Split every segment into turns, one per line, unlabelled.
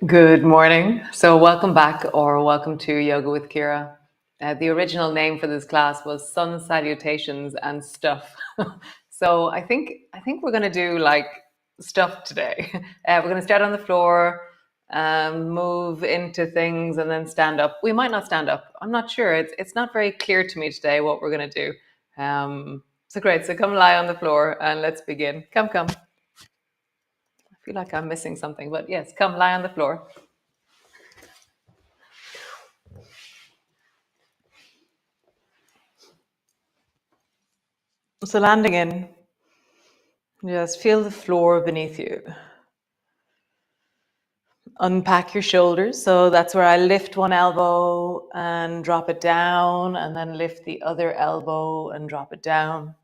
Good morning. So welcome back or welcome to Yoga with Ciara. The original name for this class was Sun Salutations and Stuff. So I think we're going to do like stuff today. We're going to start on the floor, move into things and then stand up. We might not stand up. I'm not sure. It's not very clear to me today what we're going to do. So great. So come lie on the floor and let's begin. Come. I feel like I'm missing something, but yes, come lie on the floor. So landing in, just feel the floor beneath you. Unpack your shoulders. So that's where I lift one elbow and drop it down, and then lift the other elbow and drop it down.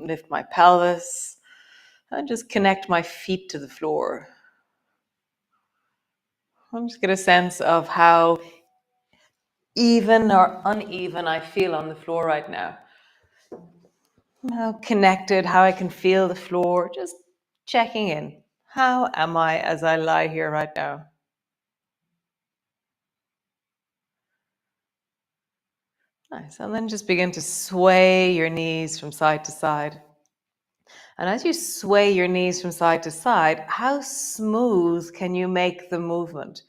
Lift my pelvis and just connect my feet to the floor. I'm just get a sense of how even or uneven I feel on the floor right now. How connected, how I can feel the floor, just checking in. How am I as I lie here right now? Nice. And then just begin to sway your knees from side to side. And as you sway your knees from side to side, how smooth can you make the movement?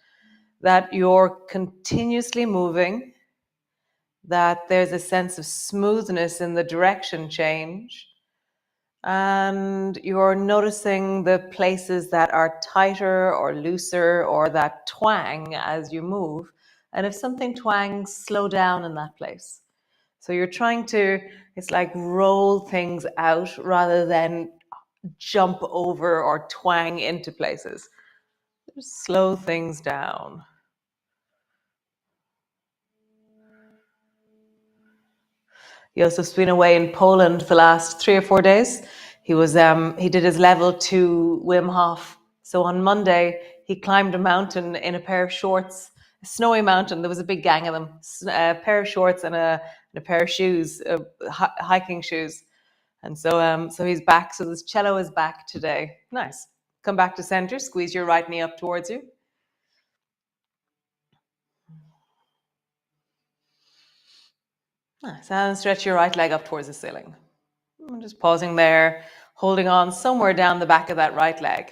That you're continuously moving, that there's a sense of smoothness in the direction change, and you're noticing the places that are tighter or looser or that twang as you move. And if something twangs, slow down in that place. So you're trying to, it's like roll things out rather than jump over or twang into places. Just slow things down. Josef's been away in Poland the last 3 or 4 days. He did his level 2 Wim Hof. So on Monday, he climbed a mountain in a pair of shorts, a snowy mountain. There was a big gang of them, a pair of shorts and a pair of shoes, hiking shoes. And so he's back. So this cello is back today. Nice. Come back to center. Squeeze your right knee up towards you. Nice. And stretch your right leg up towards the ceiling. I'm just pausing there, holding on somewhere down the back of that right leg.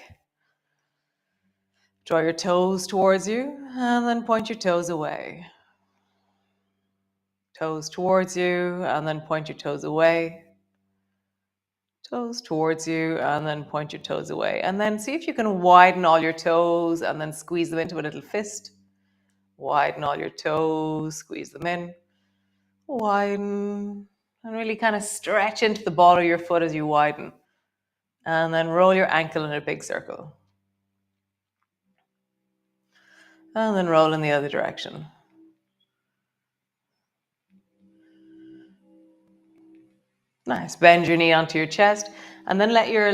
Draw your toes towards you and then point your toes away. Toes towards you and then point your toes away. Toes towards you and then point your toes away. And then see if you can widen all your toes and then squeeze them into a little fist. Widen all your toes, squeeze them in. Widen and really kind of stretch into the ball of your foot as you widen. And then roll your ankle in a big circle. And then roll in the other direction. Nice. Bend your knee onto your chest and then let your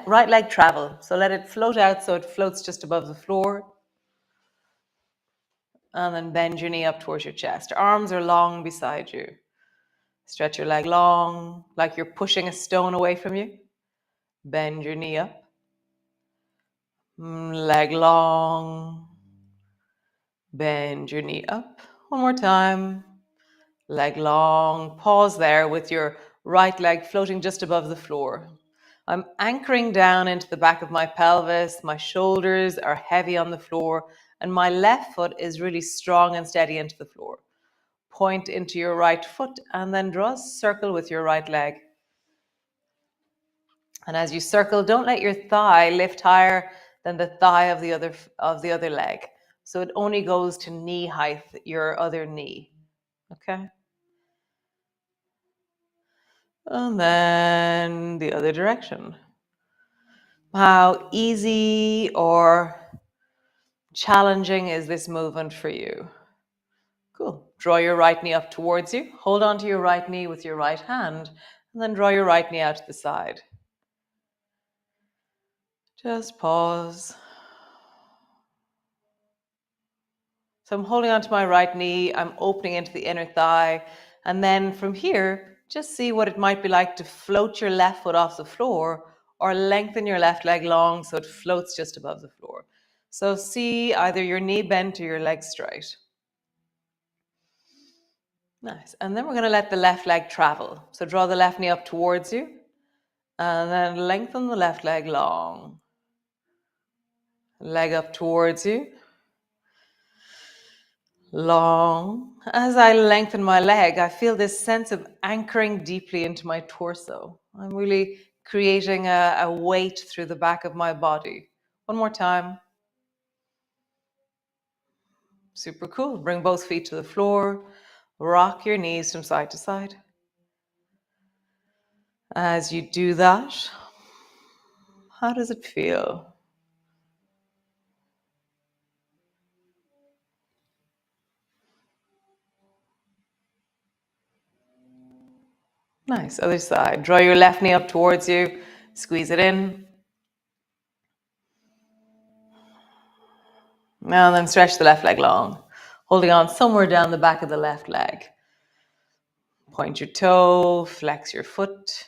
right leg travel. So let it float out so it floats just above the floor. And then bend your knee up towards your chest. Arms are long beside you. Stretch your leg long, like you're pushing a stone away from you. Bend your knee up. Leg long. Bend your knee up. One more time. Leg long. Pause there with your right leg floating just above the floor. I'm anchoring down into the back of my pelvis. My shoulders are heavy on the floor, and my left foot is really strong and steady into the floor. Point into your right foot and then draw a circle with your right leg. And as you circle, don't let your thigh lift higher than the thigh of the other leg. So it only goes to knee height, your other knee. Okay? And then the other direction. How easy or challenging is this movement for you? Cool. Draw your right knee up towards you. Hold on to your right knee with your right hand, and then draw your right knee out to the side. Just pause. So I'm holding onto my right knee, I'm opening into the inner thigh, and then from here, just see what it might be like to float your left foot off the floor or lengthen your left leg long so it floats just above the floor. So see either your knee bent or your leg straight. Nice. And then we're going to let the left leg travel. So draw the left knee up towards you and then lengthen the left leg long. Leg up towards you. Long. As I lengthen my leg, I feel this sense of anchoring deeply into my torso. I'm really creating a weight through the back of my body. One more time. Super cool. Bring both feet to the floor. Rock your knees from side to side. As you do that, how does it feel? Nice. Other side. Draw your left knee up towards you. Squeeze it in. Now then stretch the left leg long, holding on somewhere down the back of the left leg. Point your toe, flex your foot.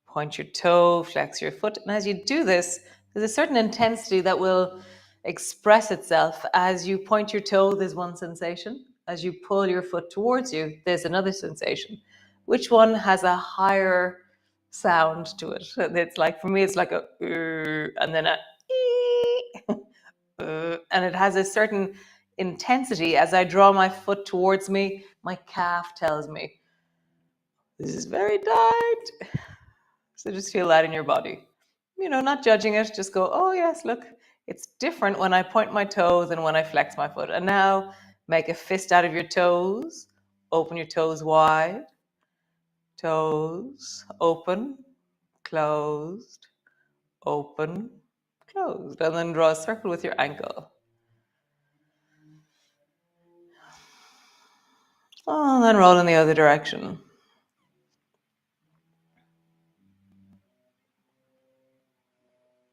Point your toe, flex your foot. And as you do this, there's a certain intensity that will express itself. As you point your toe, there's one sensation. As you pull your foot towards you, there's another sensation. Which one has a higher sound to it? It's like, for me, it's like a, and then a, and it has a certain intensity. As I draw my foot towards me, my calf tells me, this is very tight. So just feel that in your body. Not judging it, just go, oh yes, look, it's different when I point my toes than when I flex my foot. And now make a fist out of your toes, open your toes wide, toes, open, closed, open, closed. And then draw a circle with your ankle. Oh, and then roll in the other direction.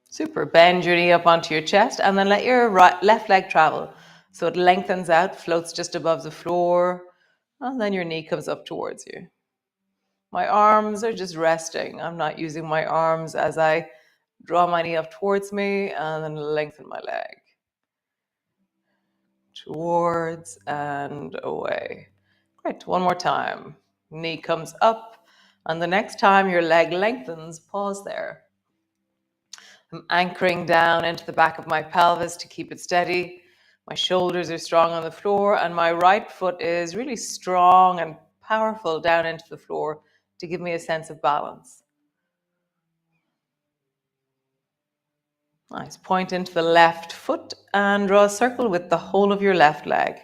Super. Bend your knee up onto your chest and then let your left leg travel. So it lengthens out, floats just above the floor, and then your knee comes up towards you. My arms are just resting. I'm not using my arms as I draw my knee up towards me and then lengthen my leg. Towards and away. Great. One more time. Knee comes up, and the next time your leg lengthens, pause there. I'm anchoring down into the back of my pelvis to keep it steady. My shoulders are strong on the floor, and my right foot is really strong and powerful down into the floor to give me a sense of balance. Nice. Point into the left foot and draw a circle with the whole of your left leg,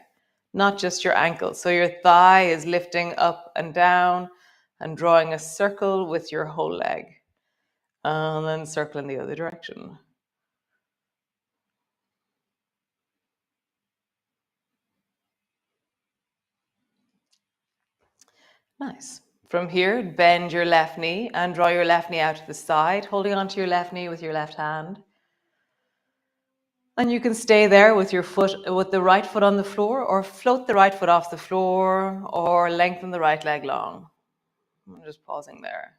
not just your ankle. So your thigh is lifting up and down and drawing a circle with your whole leg. And then circle in the other direction. Nice. From here, bend your left knee and draw your left knee out to the side, holding onto your left knee with your left hand. And you can stay there with your foot, with the right foot on the floor, or float the right foot off the floor, or lengthen the right leg long. I'm just pausing there.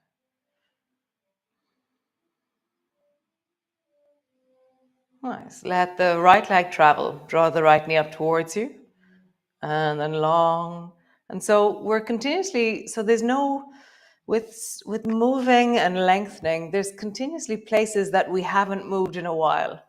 Nice. Let the right leg travel. Draw the right knee up towards you, and then long. And so we're continuously, so there's no, with moving and lengthening, there's continuously places that we haven't moved in a while.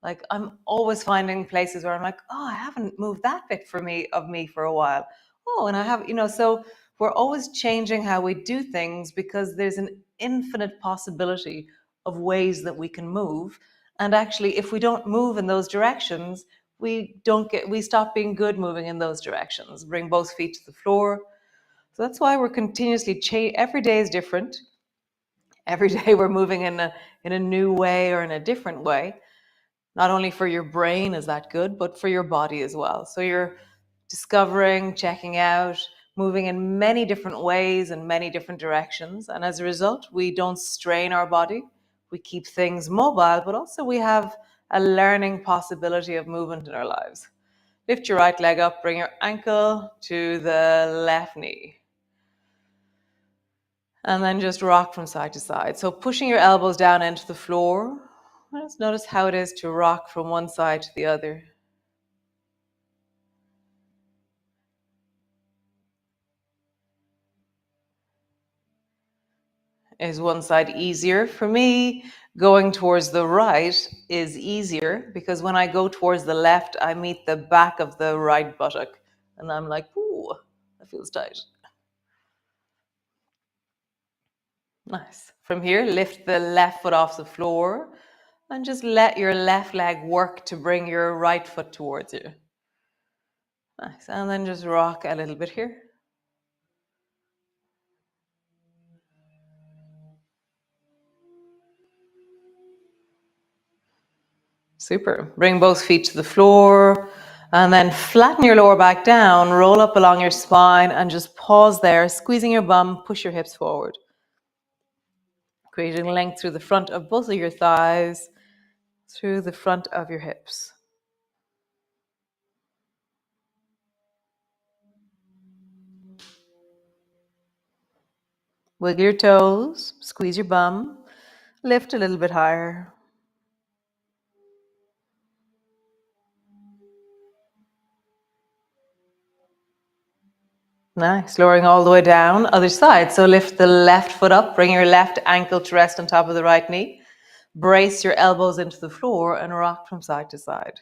Like I'm always finding places where I'm like, oh, I haven't moved that bit of me for a while. Oh, and I have, so we're always changing how we do things because there's an infinite possibility of ways that we can move. And actually, if we don't move in those directions, we stop being good moving in those directions. Bring both feet to the floor. So that's why we're continuously every day is different. Every day we're moving in in a new way or in a different way. Not only for your brain is that good, but for your body as well. So you're discovering, checking out, moving in many different ways and many different directions. And as a result, we don't strain our body. We keep things mobile, but also we have a learning possibility of movement in our lives. Lift your right leg up, bring your ankle to the left knee. And then just rock from side to side. So pushing your elbows down into the floor. Just notice how it is to rock from one side to the other. Is one side easier? For me, going towards the right is easier because when I go towards the left, I meet the back of the right buttock. And I'm like, ooh, that feels tight. Nice. From here, lift the left foot off the floor and just let your left leg work to bring your right foot towards you. Nice. And then just rock a little bit here. Super. Bring both feet to the floor and then flatten your lower back down, roll up along your spine and just pause there, squeezing your bum, push your hips forward. Creating length through the front of both of your thighs, through the front of your hips. Wiggle your toes, squeeze your bum, lift a little bit higher. Nice, lowering all the way down, other side. So lift the left foot up, bring your left ankle to rest on top of the right knee. Brace your elbows into the floor and rock from side to side.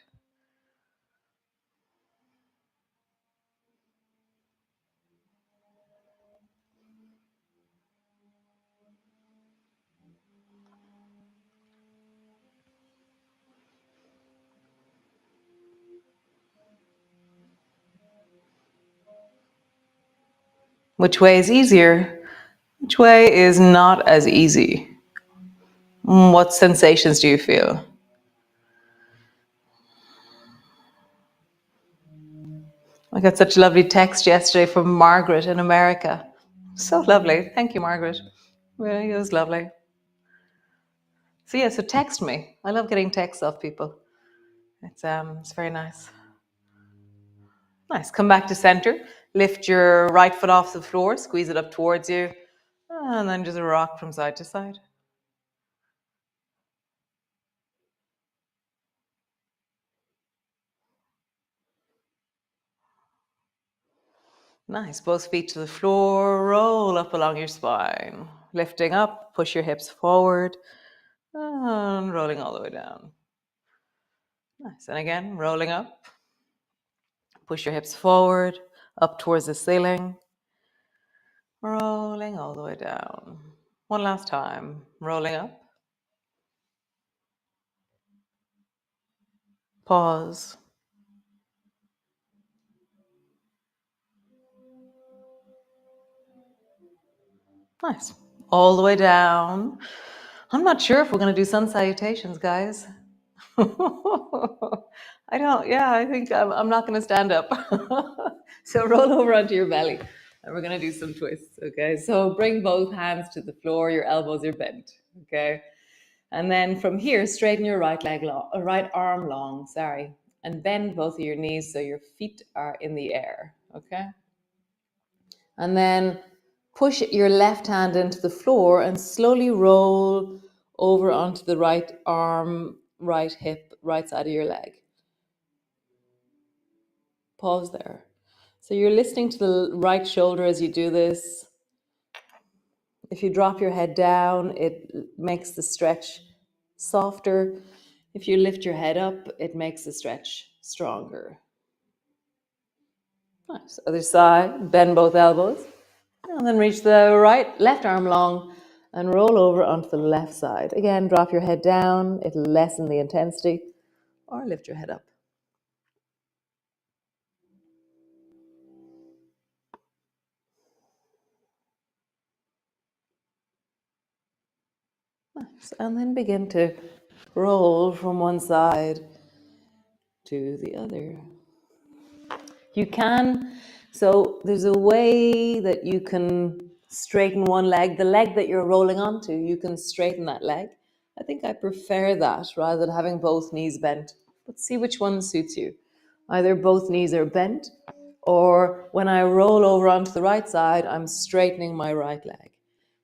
Which way is easier? Which way is not as easy? What sensations do you feel? I got such a lovely text yesterday from Margaret in America. So lovely. Thank you, Margaret. Really, it was lovely. So yeah, so text me. I love getting texts off people. It's very nice. Nice. Come back to center. Lift your right foot off the floor, squeeze it up towards you, and then just rock from side to side. Nice. Both feet to the floor, roll up along your spine. Lifting up, push your hips forward, and rolling all the way down. Nice. And again, rolling up. Push your hips forward, up towards the ceiling. Rolling all the way down. One last time. Rolling up. Pause. Nice. All the way down. I'm not sure if we're going to do sun salutations, guys. I don't, yeah, I think I'm not going to stand up. So roll over onto your belly and we're going to do some twists, okay? So bring both hands to the floor, your elbows are bent, okay? And then from here, straighten your right leg long, right arm long, sorry, and bend both of your knees so your feet are in the air, okay? And then push your left hand into the floor and slowly roll over onto the right arm, right hip, right side of your leg. Pause there. So you're listening to the right shoulder as you do this. If you drop your head down, it makes the stretch softer. If you lift your head up, it makes the stretch stronger. Nice. Other side, bend both elbows. And then reach the left arm long and roll over onto the left side. Again, drop your head down. It'll lessen the intensity. Or lift your head up. Nice. And then begin to roll from one side to the other. You can, so there's a way that you can straighten one leg, the leg that you're rolling onto, you can straighten that leg. I think I prefer that rather than having both knees bent. But see which one suits you. Either both knees are bent, or when I roll over onto the right side, I'm straightening my right leg.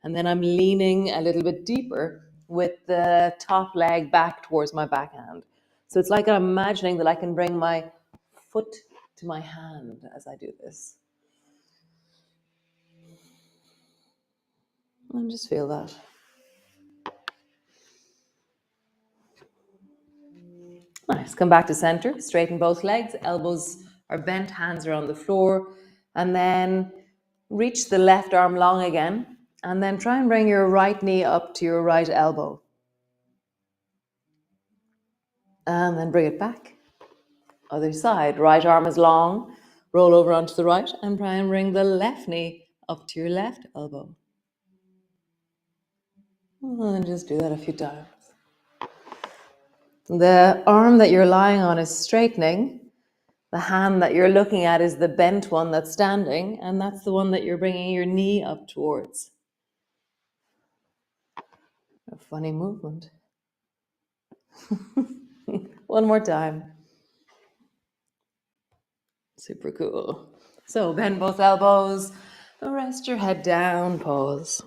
And then I'm leaning a little bit deeper with the top leg back towards my backhand. So it's like I'm imagining that I can bring my foot to my hand as I do this. And just feel that. Nice. Come back to center. Straighten both legs. Elbows are bent. Hands are on the floor. And then reach the left arm long again. And then try and bring your right knee up to your right elbow. And then bring it back. Other side. Right arm is long. Roll over onto the right. And try and bring the left knee up to your left elbow. And just do that a few times. The arm that you're lying on is straightening. The hand that you're looking at is the bent one that's standing, and that's the one that you're bringing your knee up towards. A funny movement. One more time. Super cool. So bend both elbows, rest your head down, pause.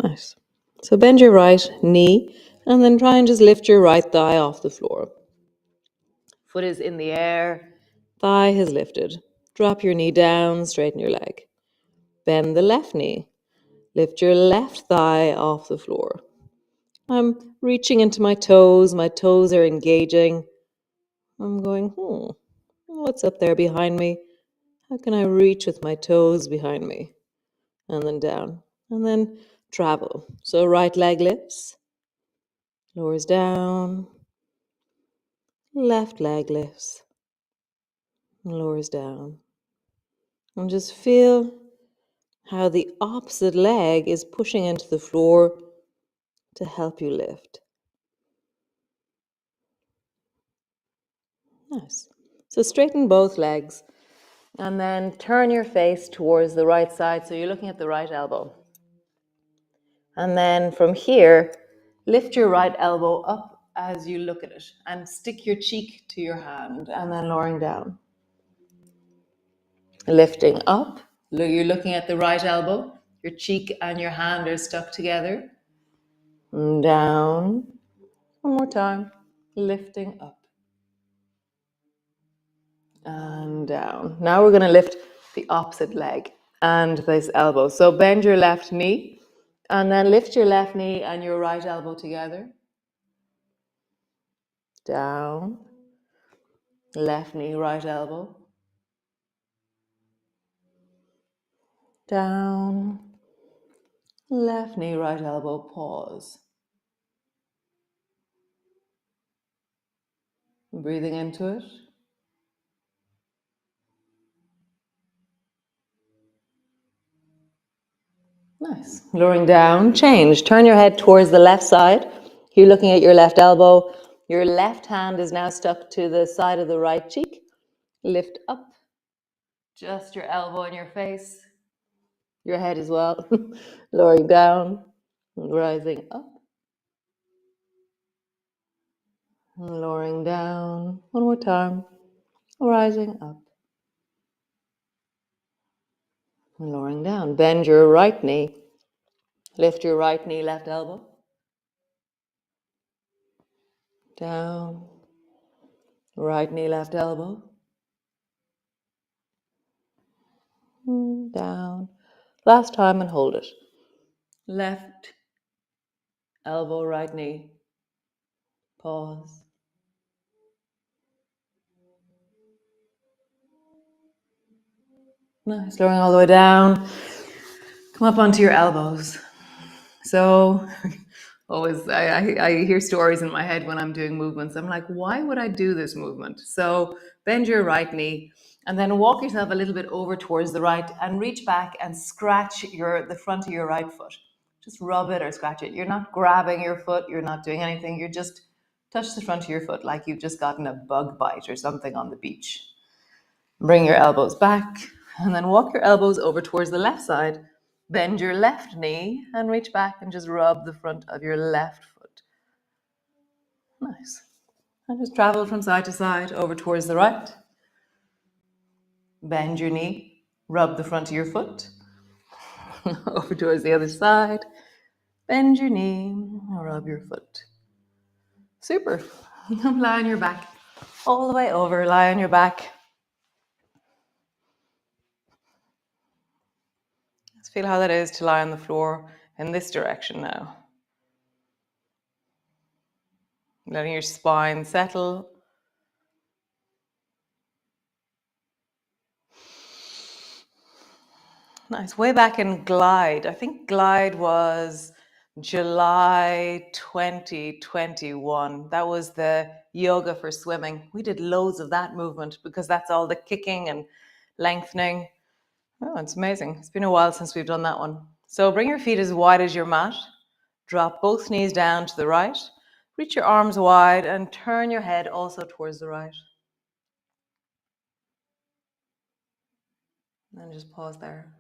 Nice. So bend your right knee and then try and just lift your right thigh off the floor. Foot is in the air, thigh is lifted. Drop your knee down, straighten your leg. Bend the left knee. Lift your left thigh off the floor. I'm reaching into my toes are engaging. I'm going, what's up there behind me? How can I reach with my toes behind me? And then down. And then travel. So right leg lifts, lowers down, left leg lifts, lowers down. And just feel how the opposite leg is pushing into the floor to help you lift. Nice. So straighten both legs and then turn your face towards the right side. So you're looking at the right elbow. And then from here, lift your right elbow up as you look at it and stick your cheek to your hand and then lowering down. Lifting up, you're looking at the right elbow. Your cheek and your hand are stuck together. And down. One more time. Lifting up. And down. Now we're going to lift the opposite leg and this elbow. So bend your left knee and then lift your left knee and your right elbow together. Down. Left knee, right elbow. Down. Left knee, right elbow, pause. Breathing into it. Nice. Lowering down, change. Turn your head towards the left side. You're looking at your left elbow. Your left hand is now stuck to the side of the right cheek. Lift up. Just your elbow in your face. Your head as well. Lowering down. Rising up. Lowering down. One more time. Rising up. Lowering down. Bend your right knee. Lift your right knee, left elbow. Down. Right knee, left elbow. Down. Last time and hold it. Left elbow, right knee. Pause. Nice. Lowering all the way down. Come up onto your elbows. So Always, I hear stories in my head when I'm doing movements. I'm like, why would I do this movement? So bend your right knee and then walk yourself a little bit over towards the right and reach back and scratch the front of your right foot. Just rub it or scratch it. You're not grabbing your foot. You're not doing anything. You're just touch the front of your foot like you've just gotten a bug bite or something on the beach. Bring your elbows back and then walk your elbows over towards the left side. Bend your left knee and reach back and just rub the front of your left foot. Nice. And just travel from side to side over towards the right. Bend your knee, rub the front of your foot. Over towards the other side. Bend your knee, rub your foot. Super. Lie on your back. All the way over, lie on your back. Let's feel how that is to lie on the floor in this direction now. Letting your spine settle. Nice. Way back in Glide. I think Glide was July 2021. That was the yoga for swimming. We did loads of that movement because that's all the kicking and lengthening. Oh, it's amazing. It's been a while since we've done that one. So bring your feet as wide as your mat. Drop both knees down to the right. Reach your arms wide and turn your head also towards the right. And just pause there.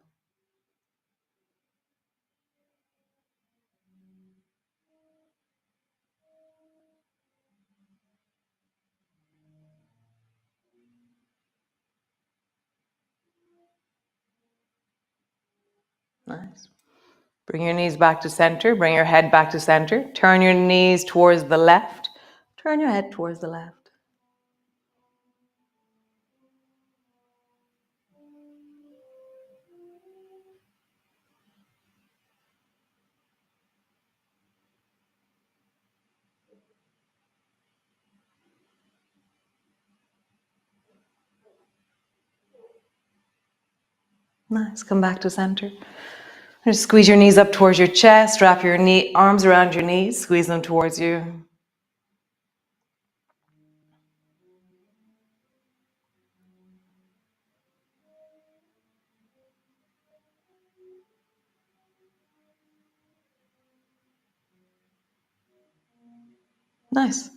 Nice. Bring your knees back to center. Bring your head back to center. Turn your knees towards the left. Turn your head towards the left. Nice. Come back to center. Just squeeze your knees up towards your chest. Wrap your arms around your knees. Squeeze them towards you. Nice.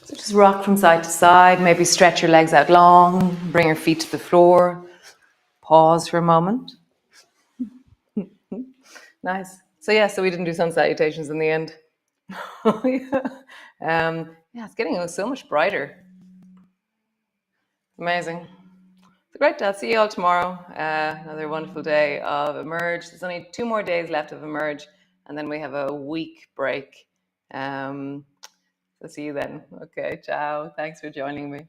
So just rock from side to side. Maybe stretch your legs out long. Bring your feet to the floor. Pause for a moment. Nice. So we didn't do sun salutations in the end. Yeah, it's getting so much brighter. Amazing. It's great. I'll see you all tomorrow. Another wonderful day of Emerge. There's only 2 more days left of Emerge, and then we have a week break. So see you then. Okay, ciao. Thanks for joining me.